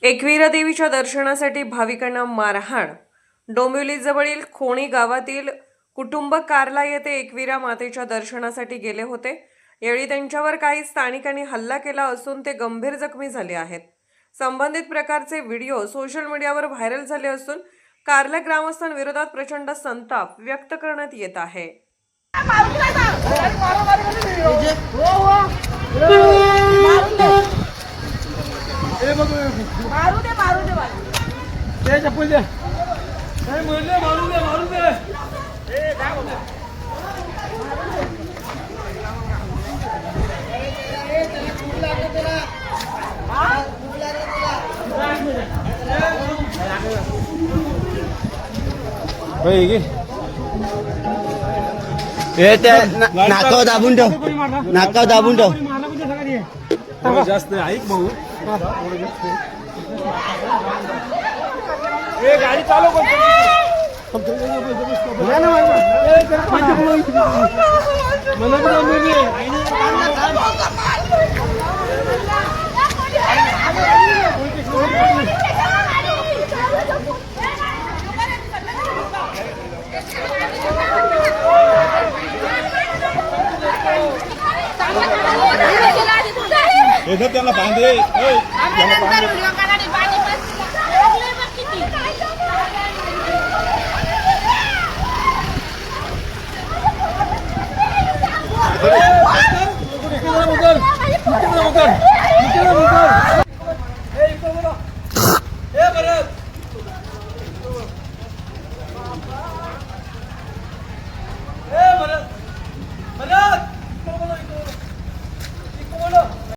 एकविरा देवीच्या दर्शनासाठी भाविकांना मारहाण। डोंबिवलीजवळील खोणी गावातील कुटुंब कार्ला येथे एकविरा मातेच्या दर्शनासाठी गेले होते। यावेळी त्यांच्यावर काही स्थानिकांनी हल्ला केला असून ते गंभीर जखमी झाले आहेत। संबंधित प्रकारचे व्हिडिओ सोशल मीडियावर व्हायरल झाले असून कार्ला ग्रामस्थांविरोधात प्रचंड संताप व्यक्त करण्यात येत आहे। नाकाव दाबून ठेव, नाकाव दाबून ठेव। जास्त ऐक भाऊ, गाडी चालव त्यांना बांधे